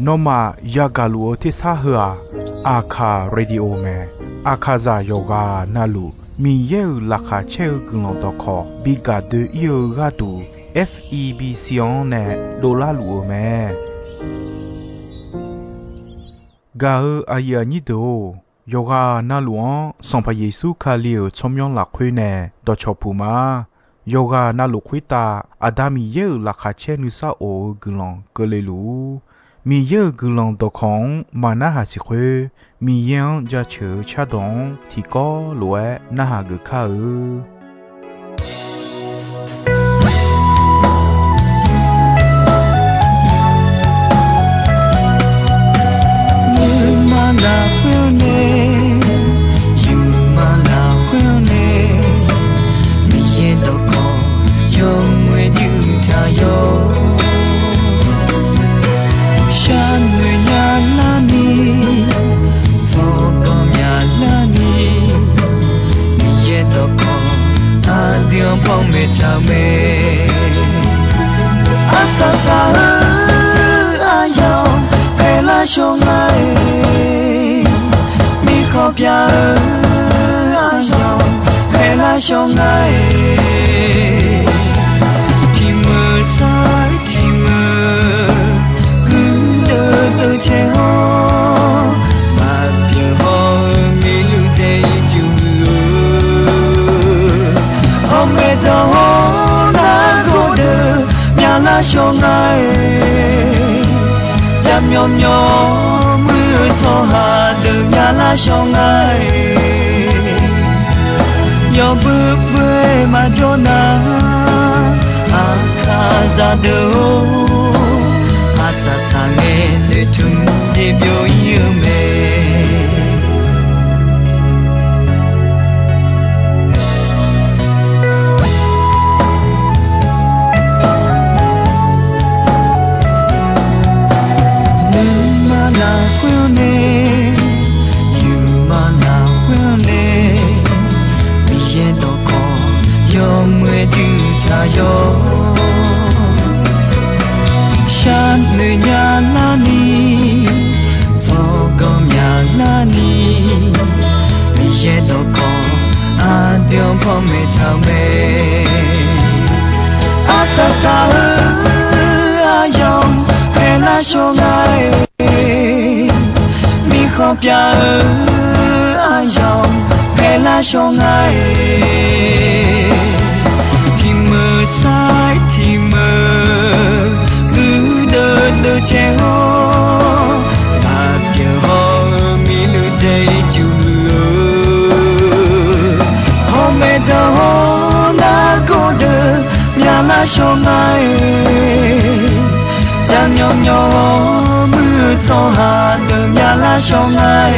นอมายากาลูที่ซาหัวอาคาเรดิโอเมอาคาซาโยกานาลูมีเยอลักาเชลกลองตอคอบิกาเดเยกาตู FEB ซิออนเนโดลาลูเมกาอายานิโดโยกานาลูอันสัมปะเยซูคาลีชมยองลักคุยเนดอชอปูมาโยกานาลูคุยตาอาดามีเยอลักาเชนุซาโอกลองเกเลลูมีเยอะกลองตอของมานาหาสิควมียังจะเชื่อชาดงที่ก็รวยนาหากข้ามาลาเพื่อนเนอยู่มาลาเพื่อนเนมีเย็นตอของยงเวยืนทายโยฉันเมื่อยาลานีทอก็ยาลานีมีเย็นตอของอาเดียมพองเมทาเมอาซาซาอายองเพลาชงไงมีขอบยาอายองเพลาชงไงที่มือซ้ายที่มือtừ che ho mà biển ho mi lu tây chu hôm nay giờ ho đã có được nhà lá sông này chạm nhom nhom mưa cho hà được nhà lá sông này yo bước bước mà cho na akha ra đâu sa sa nghe nơi chung để biểu yêu mẹ nữ mà là khuya nè you mà là khuya nè vì yên đâu có yo mưa chữ cha yoฉันเมื่อยาลานีทอก็ยาลานีมีเย็นตอของอาเดียมพอไม่ทำเมอาซาซาอายองเพลาชงไงมีขอบยาอายองเพลาชงไงที่มือซ้ายที่มือtừ che ho mà biển ho mi lu tây chu hôm nay giờ ho đã có được nhà lá sông này chẳng nhom nhom mưa cho hà được nhà lá sông này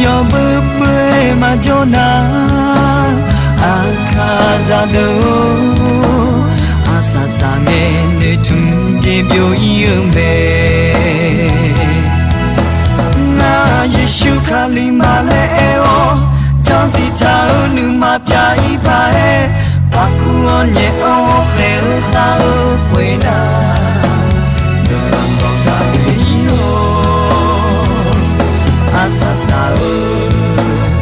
yo bước bước mà cho na akha ra đâu sa sa nghe nơi chung để biểu yêu mẹ na Giêsu khali mà lẽ o cho gì ta nữ mà bia y ba e ba cuốn nhẹ o khéo ta quê na đừng làm con ta để yêu a sa sa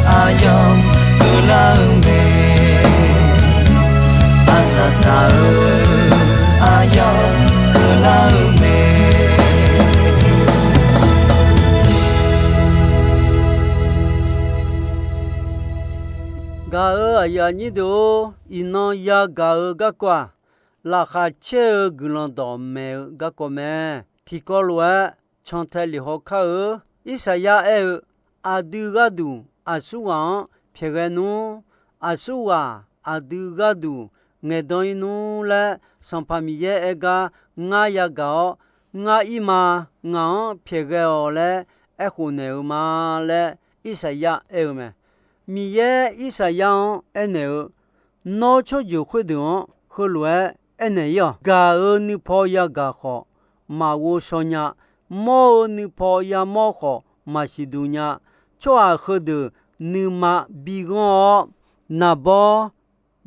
a yom cứ la mẹ a sa sa ayam kelaume ga aya ni do ino ya ga kwa la kha che gulon do me ga ko me thi ko lwa chon the li ho kha isaya e adu ga du asuwa phe ga nu asuwa adu ga du nghe đôi nu là song famille ega nga ya gao nga ima nga phê gao le e khu ne ma le isaya e me mi ye isaya e ne no cho ju khu de ho lue e ne yo ga ni po ya ga kho ma wo so nya mo ni po ya mo kho ma si du nya cho a khu de ni ma bi go na bo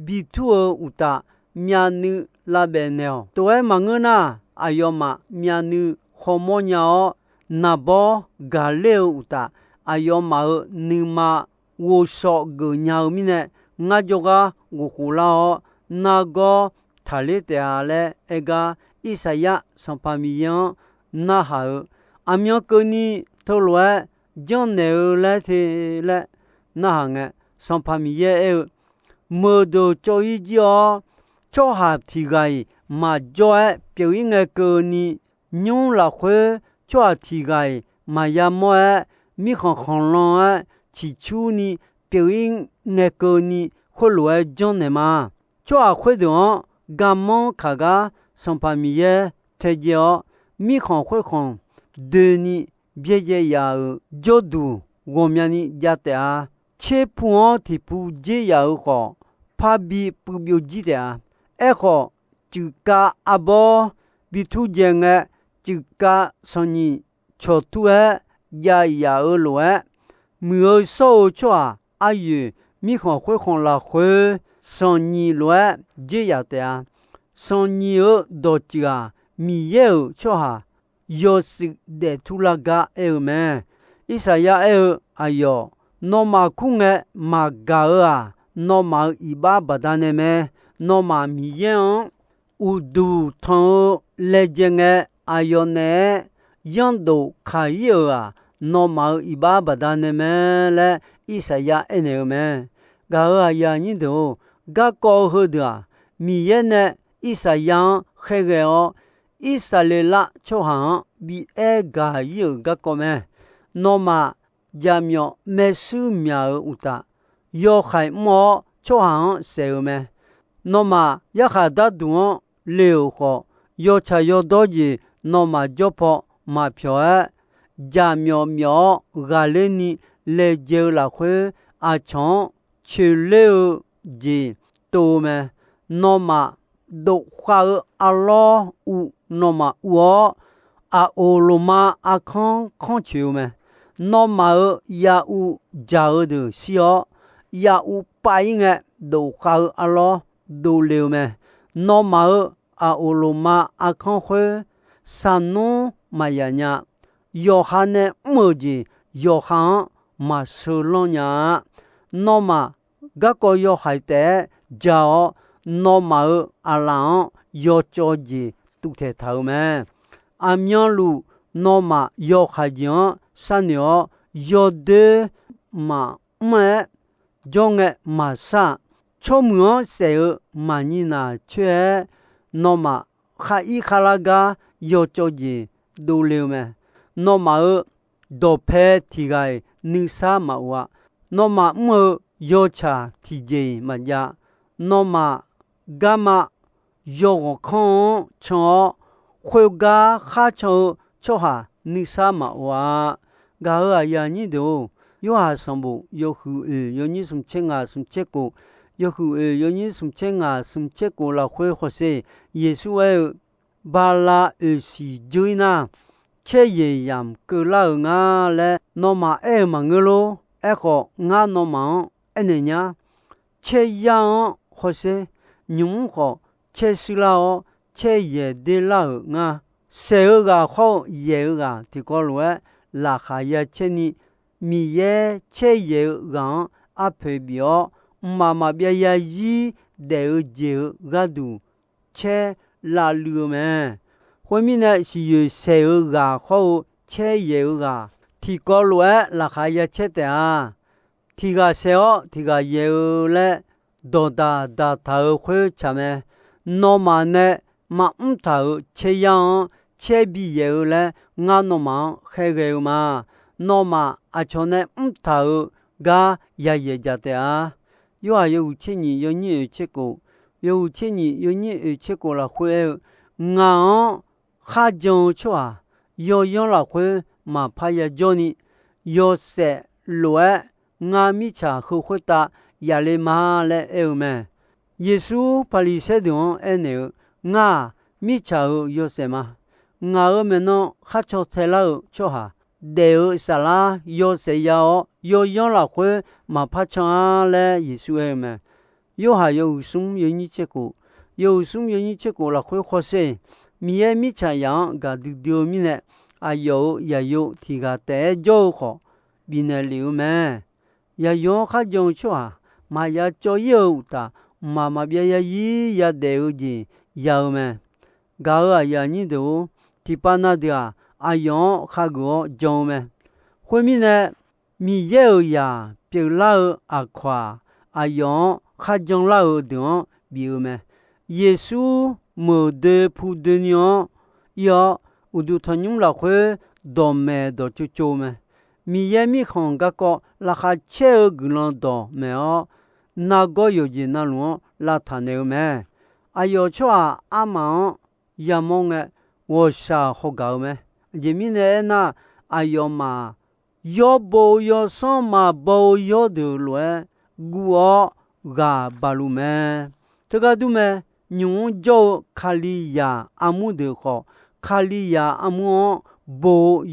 bi tu uta mya nu la bè nèo tôi mà ngư na ayo mà mia nữ hồ mô nhau na bó gà lêu ta ayo mà nữ mà wo so gờ nhau mi nè nga joga wo khula na go thale te ale ega Isaya sampamiyan na ha amyo koni tolwa jon ne la the la na ha nga sampamiye e mơ đồ cho ý cho hợp thì gầy mà cho biểu ý nghe cơ ni nhung là khuê cho thì gầy mà ya mơ mi khong lo chỉ chú ni biểu ý nghe cơ ni khuê lúa John này mà cho khuê đó gam mong cả ga song pa mi ye thế giờ mi khong khuê khong de ni bie ye ya jo du gom ya ni ya te a che pu thì pu je ya ho pa bi pu bio ji de a e ho chu ka abo bi thu je nga chu ka son ni cho tu e ya lo e mưa sâu cho a yu mi khong khuê khong la khuê son ni lo e je ya te a son ni o do chia mi ye cho ha yo si de tu la ga e me Isaya e ayo no ma kunge ma ga a no ma iba badane me no ma mi ye u du thon le jenge ayo ne yando kha ye a no ma iba badane me le Isaya e ne me ga a ya ni do ga ko ho da mi ye ne Isaya khe ge o Isalela cho ha bi e ga ye ga ko me no ma jamyo mesu mya uta yo khai mo cho ha se me no ma ya kha da du leo ho yo cha yo do ji no ma jo pho ma phyo e jamyo myo ga le ni le je la khwe a chon che le ji to me no ma do kha a lo u no ma wo a o lo ma a khon chu me no ma ya u ja de sio ya u pai nge do kha a lo do le me no ma a o lo ma a khon khwe san no ma ya nya yo ha ne mo ji yo ha ma so lo nya no ma ga ko yo hai te ja no ma a la yo cho ji tu the thau me amyan lu no ma yo khajian sanyo yo de ma me jonge ma sa chomuo se ma ni na chue no ma kha I khalaga yo choji do le me no ma do phe thi gai ni sa ma wa no ma mo yo cha thi je ma ya no ma gama yo khon cho khwe ga kha cho cho ha ni sa ma wa ga a ya ni do yo ha som bu yo hu yo ni sum chenga sum cheko yo hu yo ni sum chenga sum cheko la khwe kho se yesu e ba la e si joina che ye yam ke la nga le no ma e ma ngelo e kho nga no ma ene nya che yang kho se nyung kho che si la o che ye de la nga se ga kho ye ga ti ko lo la kha ya che ni mi ye che ye ga a phe bio ma ma bia ya yi de je ga du che la lu me hoi mi na si ye se ga kho che ye ga ti ko lo la kha ya che te a ti ga se o ti ga ye le do da da ta khwe cha me no ma ne ma ta che yang che bi ye le nga no ma khe ge ma no ma a cho ne ta ga ya ye ja te a yo a yo chi ni yo ni che ko yo chi ni yo ni che ko la khwe nga kha jong cho a yo yo la khwe ma pha ya jo ni yo se lo nga mi cha khu khwe ta ya le ma le e me Yesu pali se don ene nga mi cha yo se ma nga me no kha cho the la cho ha de sa la yo se ya yo yo la khwe ma pha cha le Yesu e me yo ha yo sum yo ni che ko 有松有你结果了会活塞，米也米茶样个丢丢米呢，有也有提个带就好，比那流咩，也用哈用去啊，嘛也做有的，嘛别也也得有的有咩，搞也你都提巴那的用哈个用咩，后面呢米有呀，别老夸用哈用老的比如咩。耶稣没得普的呢，要我都他用了会到没到就做咩？米也米看个拉哈切个啷到没有？那个有钱那路拉他那没？要说阿妈也忙个，我啥好搞没？人民呢那要嘛，要不要上嘛不要的路，我个巴路没？这个都没？用叫卡利亚阿姆的好，卡利亚阿姆不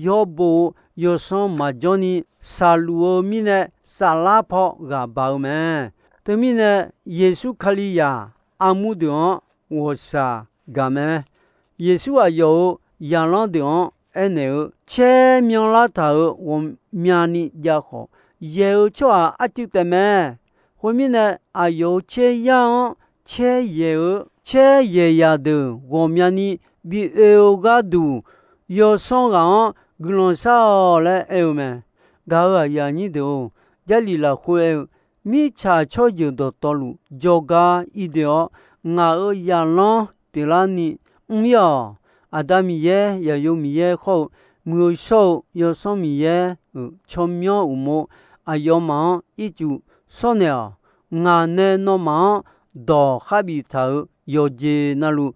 要上马叫你沙路米呢沙拉泡个包咩？对面呢耶稣卡利亚阿姆的我啥个咩？耶稣有养老的那前面拉头我面里也好，有叫就的咩？后面呢有这样。切也呀的，我们呢比个多，要上岸，可能少了没？搞呀你都家里了会，米茶炒就到路，就个一条，我呀啷别了你，要，达米也有米也好，没少要上米也，炒苗无么，要忙一就上了，我呢那忙。到哈比头有节那路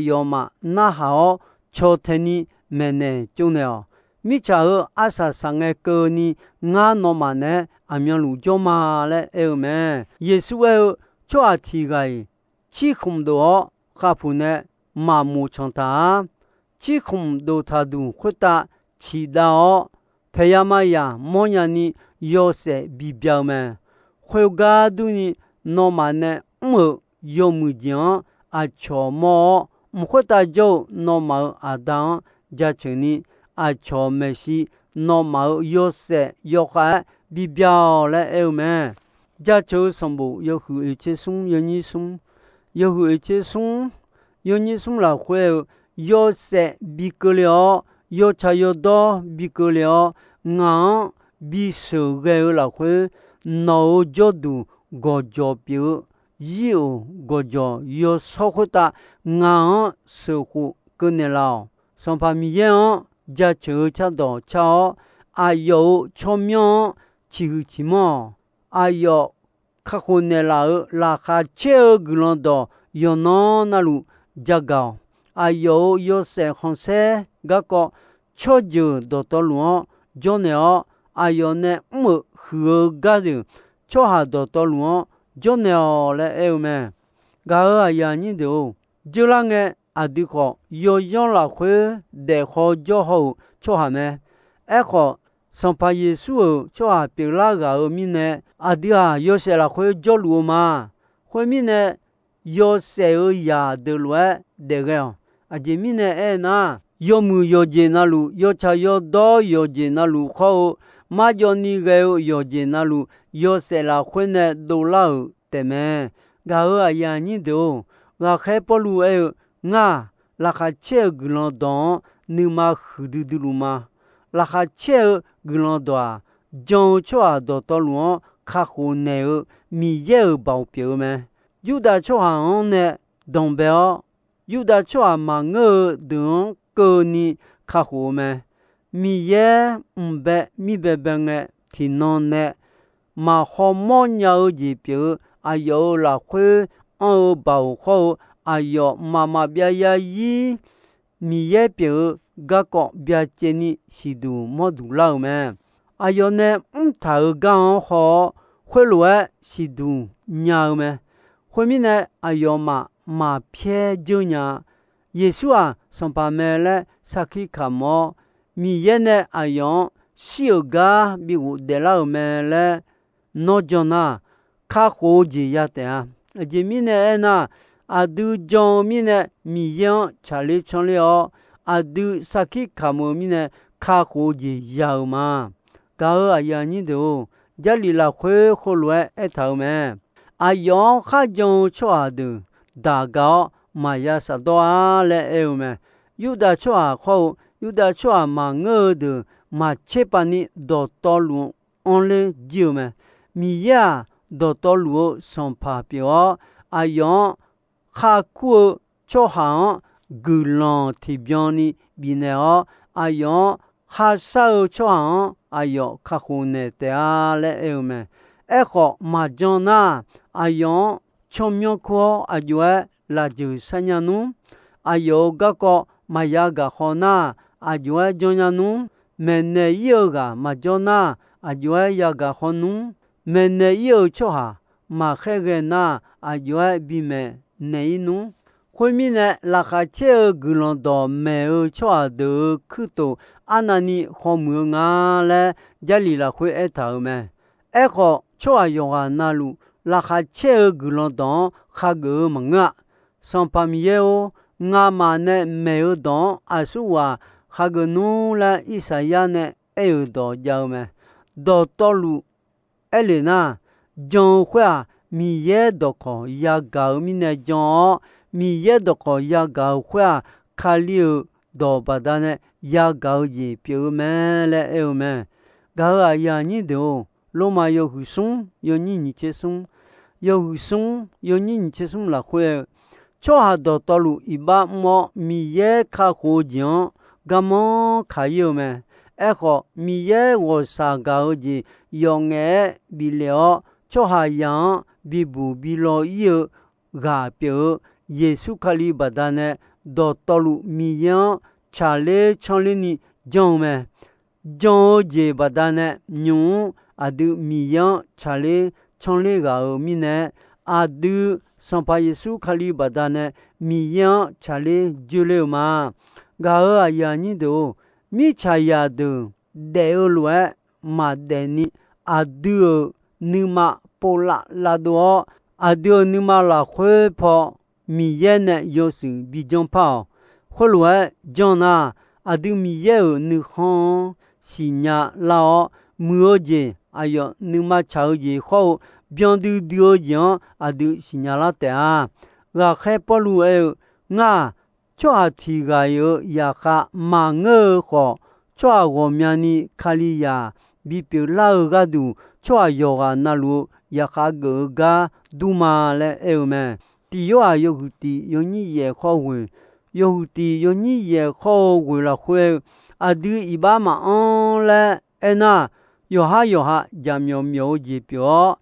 要嘛那好朝天你们呢就呢米查尔阿萨上个歌呢俺那嘛呢面路就嘛嘞没耶稣抓提个只空多哈普呢马木长大只空多他都回答祈祷培养嘛呀莫样你有些比较没回家都你那嘛呢有木匠敲毛，会打就那毛当家庭里敲没事，那毛有色有海比表来没？家就上步有户一起送有你送，有户一起送，有你送了会有色比个了，有茶有多比个了，俺比手个了会脑角度个角表。有个叫有社会的俺社会跟你老上旁边样家就差到超有超苗起嘛有看好你老拉哈切个啷到有那路家高有些红色个超就到路就呢有呢和个的超下到路就鸟嘞没，搞呀你都就那个对好，有养了会得好就好，做下没？好，上把耶稣做下别那个面呢？对有些了会做路嘛，后面呢有些呀的路得个，这面呢那有木有钱那路，有茶有多有钱那路好。马叫你个有钱那路，有些了会呢都老的咩？搞呀你都，我还不如我拉哈切个啷当，你嘛喝的路嘛？拉哈切个啷当，将出到路，卡好那米也包标咩？有的出行呢，东标，有的出嘛我等个你卡好咩？米也白米白白的，天南的，嘛好么鸟子标，有了会包好，有妈妈别呀伊，米也标个别见你是度么度老咩？有呢头刚好回来是度鸟咩？后面呢有嘛偏就呢，耶稣上把咩嘞，撒去看么？米也呢用小个比我得老咩嘞，那叫那卡好几呀的这米呢那阿都将米呢米样查理成了，阿都萨基卡莫米呢卡火节要嘛，搞阿呀你都家里啦会好乱一头咩，阿样哈将错阿都大搞玛雅萨多阿来有咩，有的错阿好，有的错阿嘛我的嘛切把你到道路安来就咩，米呀到道路上爬表阿样。哈库做行古浪提标呢，比那阿样哈少做行阿样卡湖呢的阿来有咩？哎好马将那阿样从苗科阿月拉就三年努，阿有个马亚个好那阿月将年努，没那有个马将那阿月呀个好努，没那有做哈马黑个那阿月比没。内努，后面呢，拉哈切古朗道没有错的去到阿那尼和木啊嘞，家里啦会一头咩？哎个错用啊那路，拉哈切古朗道哈个么啊？上旁边哦，俺嘛呢没有当，阿说话哈个努啦，伊啥样呢？哎有道教咩？道路，哎哩那，将会啊。米耶多可亚高米呢讲，米耶多可亚高会卡里多巴达呢亚高也表面来有咩？高啊呀你都罗马有胡松，有你接松，有胡松，有你接松啦会，做下道路一把么米耶卡好讲，干么卡有咩？哎个米耶我啥高的用诶比了，做下样。比不比罗有个表耶稣卡里巴达呢？到道路米样查理城里呢讲咩？讲节巴达呢？牛阿都米样查理城里个米呢？阿都上巴耶稣卡里巴达呢？米样查理就了嘛？个阿呀你都米查呀都得了嘛得你阿都你嘛？波拉拉多阿丢尼玛拉会跑米耶呢有时比较跑后来讲那阿丢米耶你看西亚拉摩羯哎呦你妈超级好边丢丢样阿丢西亚拉的啊我开跑路哎我抓提个有也哈马尔好抓我们呢卡里亚比表拉个都抓有啊那路ya kha go ga du ma le e me ti yo a yo ti yo ni ye kho wi yo ti yo ni ye kho wi la khwe a du i ba ma on le e na yo ha ja myo myo ji pyo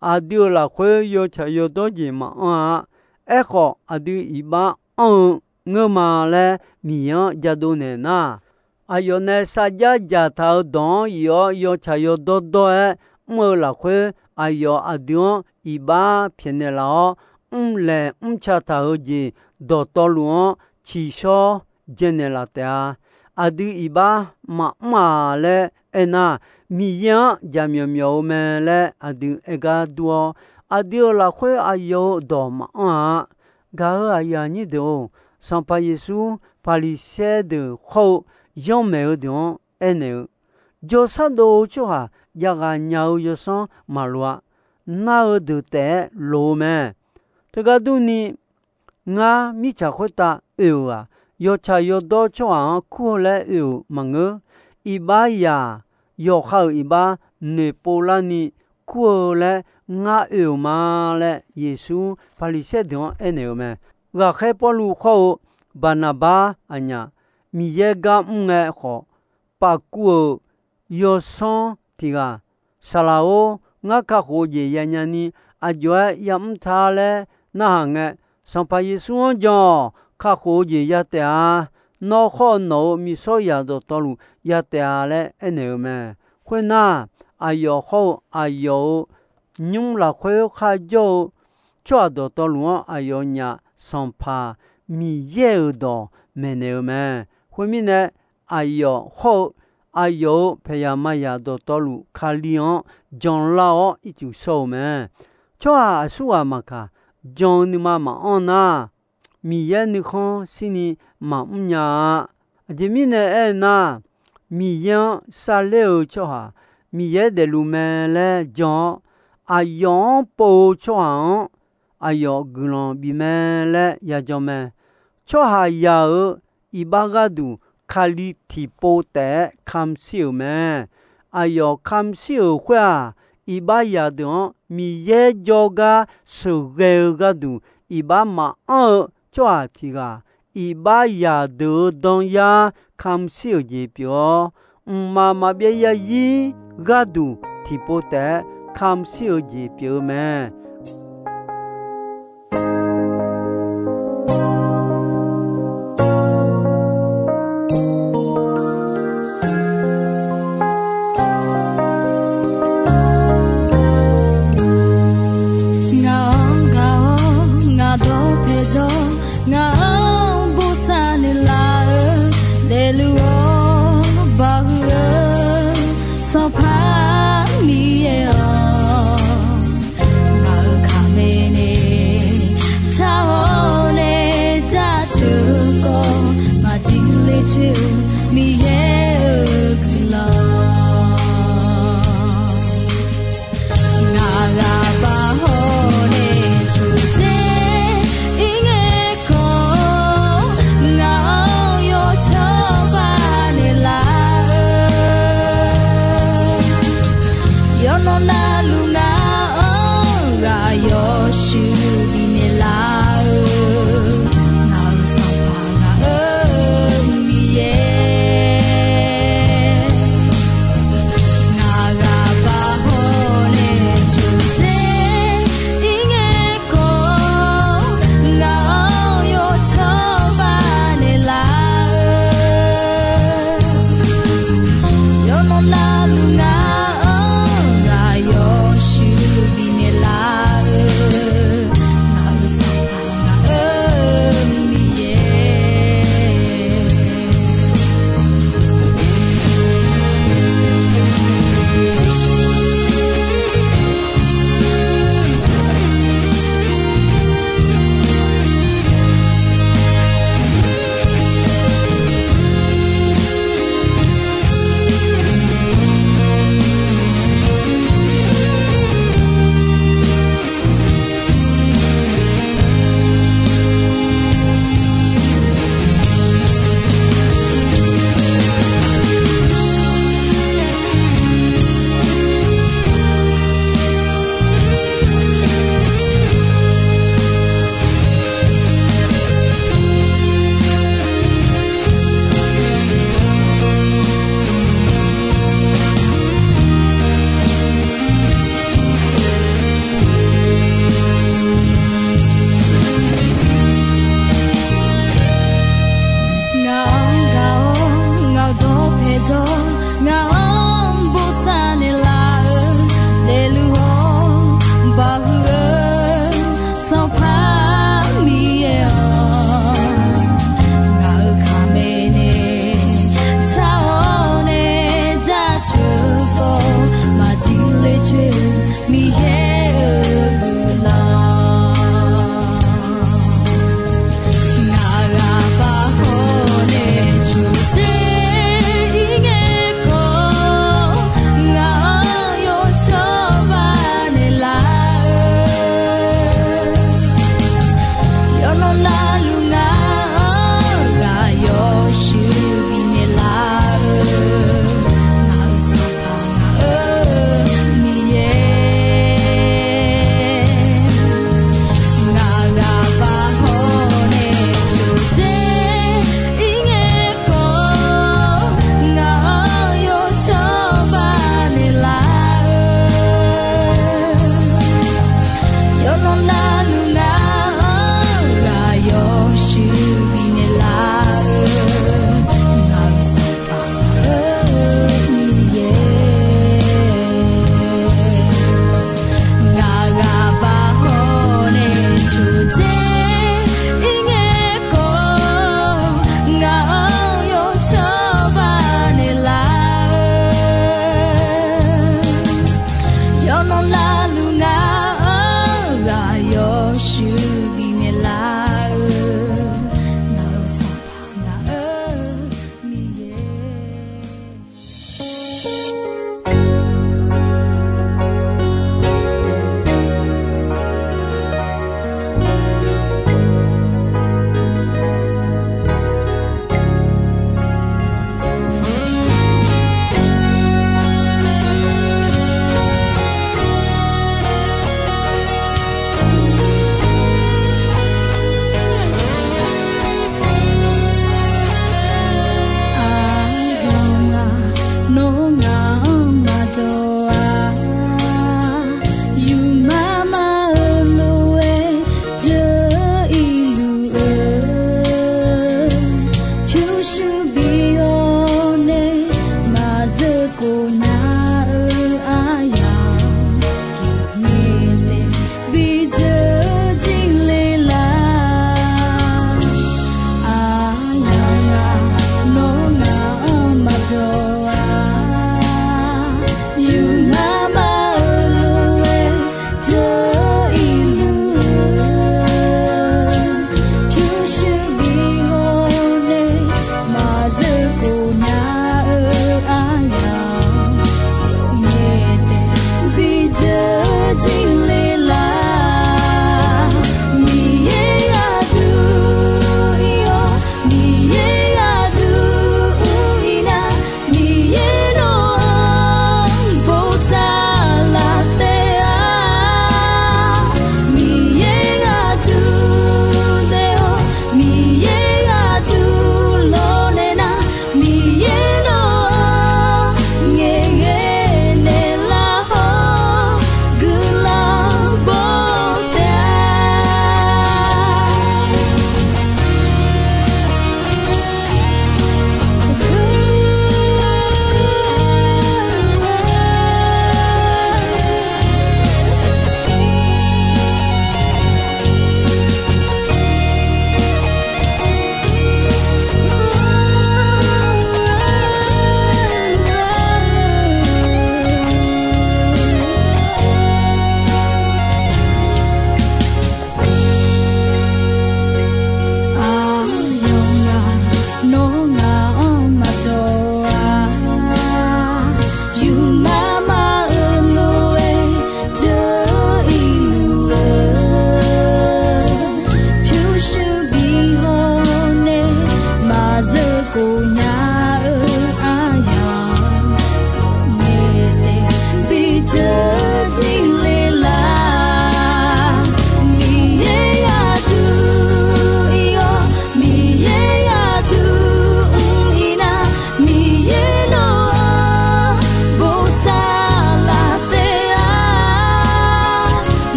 a du la khwe yo cha yo do ji ma a e kho a du i ba on ngo ma le mi ya ja do ne na a yo ne sa ja thao don yo cha yo do e mo la khwe ayo adion iba piene lao le chata hoji do toluon chi sho genela ta adu iba ma le ena miyan jamyo myo me le adu ega duo adu la khwe ayo do ma ga aya ni do sans pas yesu palise de ho yon me don ene jo sa do choha yaga nyao yo son malwa na de te lo me te ga du ni nga mi cha khota ewa yo cha yo do cho an ku le e mang i ba ya yo khao i ba ne pola ni ku le nga e ma le yesu palise don ene me ga khe polu kho banaba anya mi ye ga nge kho pa ku yo son tiga salao nga ka ho ye ya nya ni a jwa yam tha le na nge sang pa yesu jo ka ho ye ya ta no kho no mi so ya do to lu ya ta le ene me khwe na ayo ho ayo nhung la khwe kha jo chwa do to lu ayo nya sang pa mi ye do me ne me khwe mi ne ayo ho ayo peyamaya do tolu kalion jon lao itu so me choa suwa maka จงนิมามาอ่อนนามีเยนิคอนสินีมาญาจะมีเนเอนามีเยซาเลอชอมีเยเดลูเมเลจออายองโปชออายอกุลอนบิเมเลยาจอเมชอหายาอีบากาดูคาลิทิโปเตคัมซิอเมอายอคัมซิอขวาอีบายาดอนมีเยจอกาสุเกกาดูอีบามาจอทีกาอีบายาดูดอนยาคัมซิอเจเปียวมาเบียยีกาดูทิโปเตคัมซิอเจเปียวเมSo far me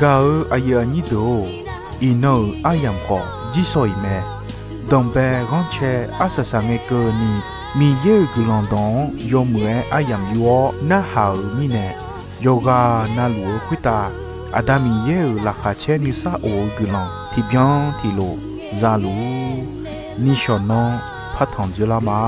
gao aya ni do ino ayam ko jisoi me dombe gonche asasa nge ko ni mi ye gulondon yomwe ayam yo na hao mi ne yoga na luo kwita adami ye la kha che ni sa o gulon ti bien ti lo za lu ni shonon phathon jula ma